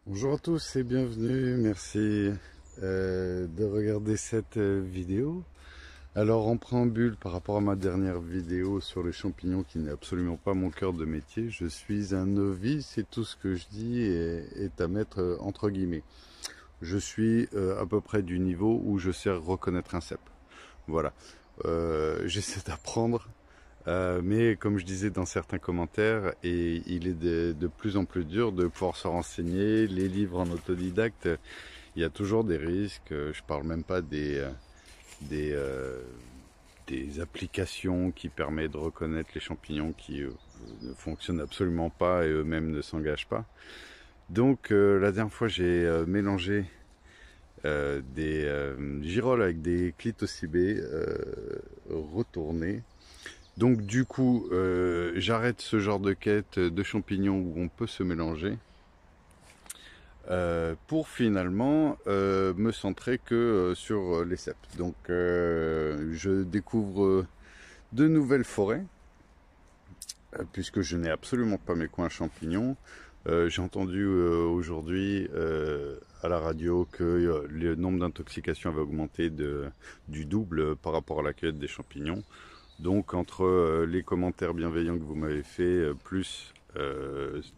Bonjour à tous et bienvenue, merci de regarder cette vidéo. Alors en préambule par rapport à ma dernière vidéo sur les champignons qui n'est absolument pas mon cœur de métier, je suis un novice et tout ce que je dis est à mettre entre guillemets. Je suis à peu près du niveau où je sais reconnaître un cep. Voilà, j'essaie d'apprendre. Mais comme je disais dans certains commentaires, et il est de plus en plus dur de pouvoir se renseigner, les livres en autodidacte, il y a toujours des risques, je parle même pas des, euh, des applications qui permettent de reconnaître les champignons qui ne fonctionnent absolument pas et eux-mêmes ne s'engagent pas. Donc la dernière fois j'ai mélangé des girolles avec des clitocibées retournés. Donc du coup, j'arrête ce genre de quête de champignons où on peut se mélanger pour finalement me centrer que sur les cèpes. Donc je découvre de nouvelles forêts puisque je n'ai absolument pas mes coins champignons. J'ai entendu aujourd'hui à la radio que le nombre d'intoxications avait augmenté du double par rapport à la cueillette des champignons. Donc entre les commentaires bienveillants que vous m'avez fait, plus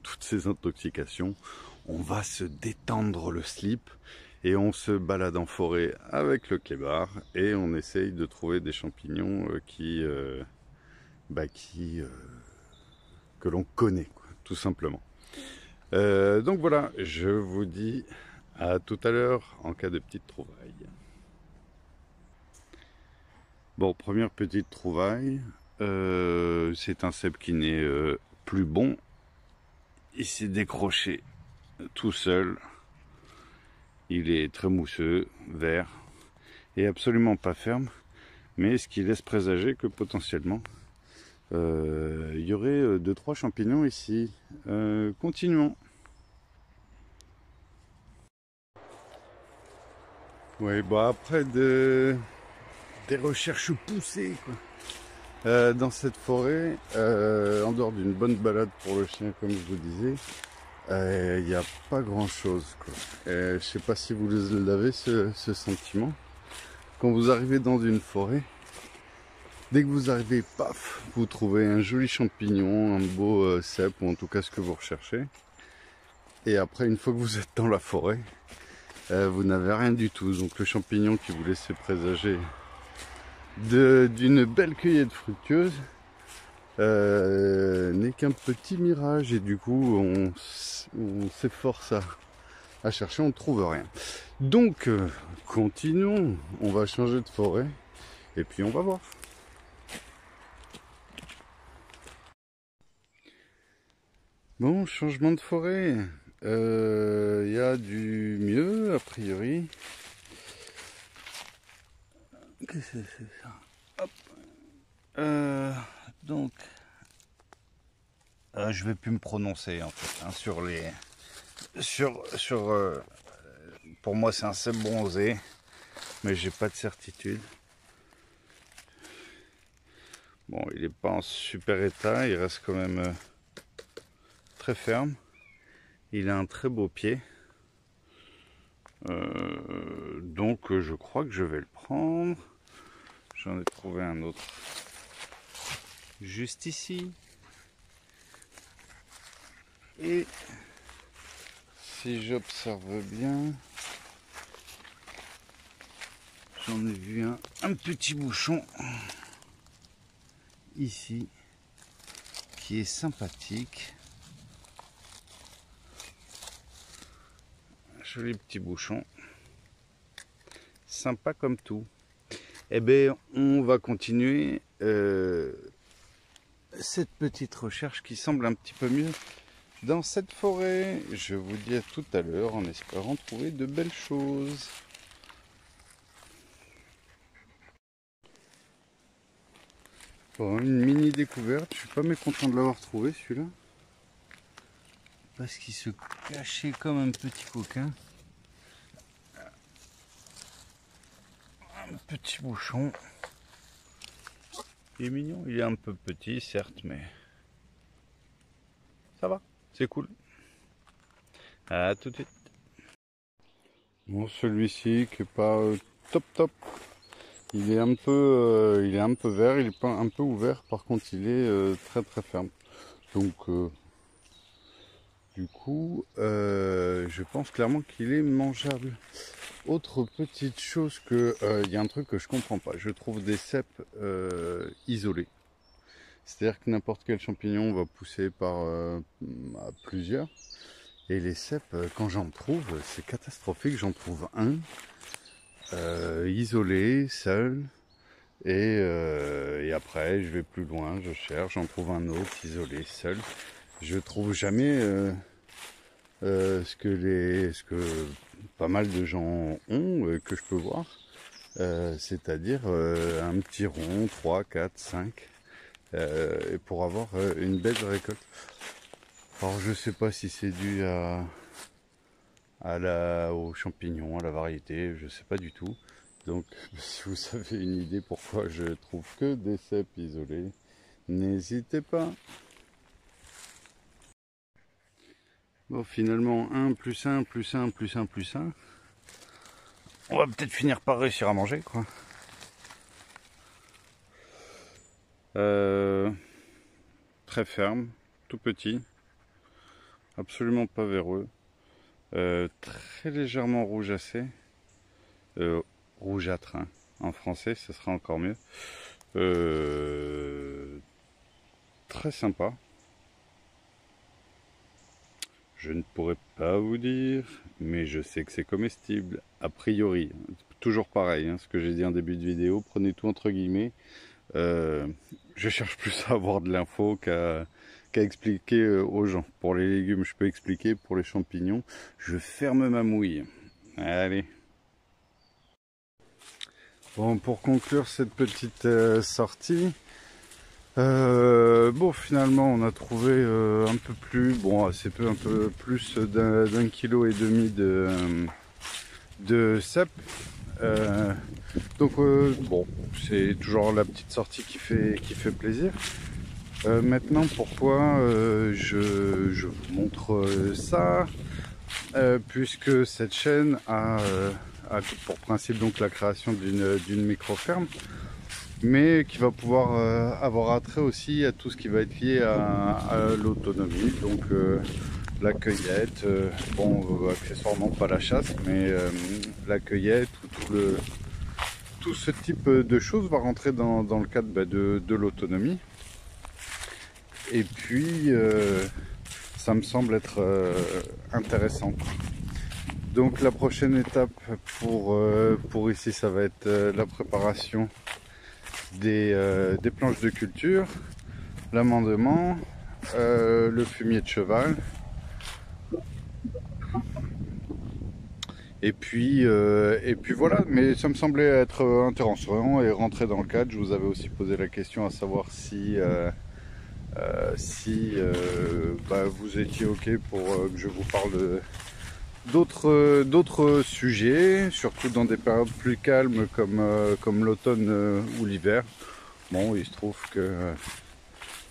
toutes ces intoxications, on va se détendre le slip et on se balade en forêt avec le clébard et on essaye de trouver des champignons que l'on connaît, quoi, tout simplement. Donc voilà, je vous dis à tout à l'heure en cas de petite trouvaille. Bon, première petite trouvaille, c'est un cep qui n'est plus bon. Il s'est décroché tout seul. Il est très mousseux, vert, et absolument pas ferme, mais ce qui laisse présager que potentiellement il y aurait 2-3 champignons ici. Continuons. Oui, bon après des recherches poussées, quoi. Dans cette forêt, en dehors d'une bonne balade pour le chien, comme je vous disais, il n'y a pas grand chose, quoi. Je sais pas si vous l'avez ce sentiment. Quand vous arrivez dans une forêt, dès que vous arrivez, paf, vous trouvez un joli champignon, un beau cep, ou en tout cas ce que vous recherchez. Et après, une fois que vous êtes dans la forêt, vous n'avez rien du tout. Donc le champignon qui vous laissait présager d'une belle cueillette fructueuse n'est qu'un petit mirage, et du coup on s'efforce à chercher, on ne trouve rien. Donc continuons, on va changer de forêt et puis on va voir. Bon, changement de forêt, il y a du mieux a priori. Qu'est-ce que c'est ça? Hop. Donc je vais plus me prononcer en fait hein, sur les pour moi c'est un cep bronzé, mais j'ai pas de certitude. Bon, il est pas en super état, il reste quand même très ferme. Il a un très beau pied, donc je crois que je vais le prendre. J'en ai trouvé un autre juste ici. Et si j'observe bien, j'en ai vu un petit bouchon ici qui est sympathique. Un joli petit bouchon, sympa comme tout. Eh bien, on va continuer cette petite recherche qui semble un petit peu mieux dans cette forêt. Je vous dis à tout à l'heure en espérant trouver de belles choses. Bon, une mini découverte, je suis pas mécontent de l'avoir trouvé celui-là. Parce qu'il se cachait comme un petit coquin. Un petit bouchon. Il est mignon, il est un peu petit certes, mais ça va, c'est cool. À tout de suite. Bon, celui-ci qui est pas top top. Il est un peu, vert, il est pas un peu ouvert. Par contre, il est très très ferme. Donc, du coup, je pense clairement qu'il est mangeable. Autre petite chose que, il y a un truc que je comprends pas. Je trouve des cèpes isolés. C'est-à-dire que n'importe quel champignon va pousser par à plusieurs. Et les cèpes, quand j'en trouve, c'est catastrophique. J'en trouve un isolé, seul. Et après, je vais plus loin, je cherche, j'en trouve un autre isolé, seul. Je trouve jamais ce que pas mal de gens ont, que je peux voir. C'est-à-dire un petit rond, 3, 4, 5. Et pour avoir une belle récolte. Alors je sais pas si c'est dû aux champignons, à la variété, je sais pas du tout. Donc si vous avez une idée pourquoi je trouve que des cèpes isolés, n'hésitez pas. Bon, finalement 1 plus 1 plus 1 plus 1 plus 1. On va peut-être finir par réussir à manger, quoi. Très ferme, tout petit, absolument pas véreux, très légèrement rougeâcé, rougeâtre, hein. En français ce sera encore mieux, très sympa. Je ne pourrais pas vous dire, mais je sais que c'est comestible, a priori. Toujours pareil, hein, ce que j'ai dit en début de vidéo, prenez tout entre guillemets. Je cherche plus à avoir de l'info qu'à expliquer aux gens. Pour les légumes, je peux expliquer. Pour les champignons, je ferme ma mouille. Allez. Bon, pour conclure cette petite sortie, bon, finalement, on a trouvé un peu plus, bon, assez peu, un peu plus d'1,5 kg de cèpes. Donc bon, c'est toujours la petite sortie qui fait plaisir. Maintenant, pourquoi je vous montre ça, puisque cette chaîne a pour principe donc la création d'une micro-ferme, mais qui va pouvoir avoir attrait aussi à tout ce qui va être lié à l'autonomie, donc la cueillette, bon, accessoirement pas la chasse, mais la cueillette ou tout ce type de choses va rentrer dans le cadre de l'autonomie. Et puis ça me semble être intéressant. Donc la prochaine étape pour ici, ça va être la préparation des planches de culture, l'amendement, le fumier de cheval. Et puis voilà, mais ça me semblait être intéressant et rentrer dans le cadre. Je vous avais aussi posé la question à savoir si vous étiez ok pour que je vous parle d'autres sujets, surtout dans des périodes plus calmes comme l'automne ou l'hiver. Bon, il se trouve que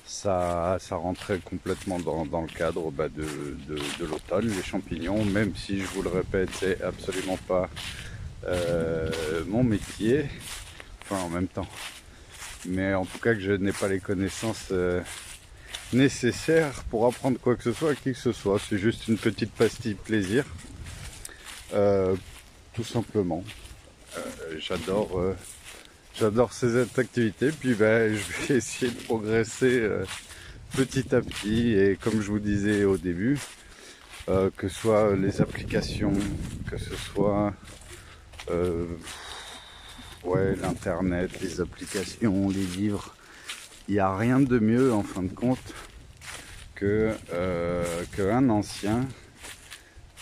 ça rentrait complètement dans le cadre de l'automne, les champignons, même si je vous le répète, c'est absolument pas mon métier, enfin en même temps, mais en tout cas que je n'ai pas les connaissances nécessaires pour apprendre quoi que ce soit à qui que ce soit. C'est juste une petite pastille plaisir, tout simplement. J'adore ces activités, puis je vais essayer de progresser petit à petit, et comme je vous disais au début, que ce soit les applications, que ce soit l'internet, les applications, les livres, il n'y a rien de mieux en fin de compte qu'un ancien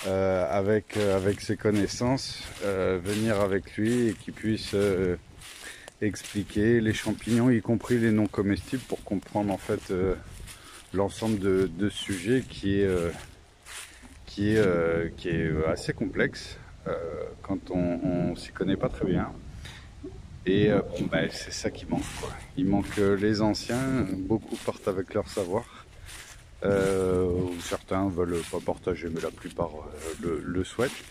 avec ses connaissances, venir avec lui et qui puisse expliquer les champignons, y compris les non comestibles, pour comprendre en fait l'ensemble de sujets qui est assez complexe quand on s'y connaît pas très bien. Et c'est ça qui manque, quoi. Il manque les anciens, beaucoup partent avec leur savoir, Où certains veulent pas partager, mais la plupart le souhaitent.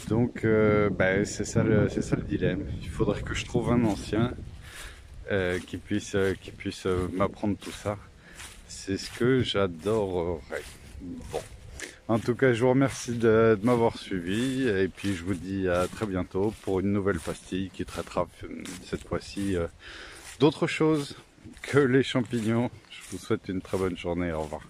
Donc c'est ça le dilemme. Il faudrait que je trouve un ancien qui puisse m'apprendre tout ça. C'est ce que j'adorerais. Bon. En tout cas, je vous remercie de m'avoir suivi et puis je vous dis à très bientôt pour une nouvelle pastille qui traitera cette fois-ci d'autre chose que les champignons. Je vous souhaite une très bonne journée. Au revoir.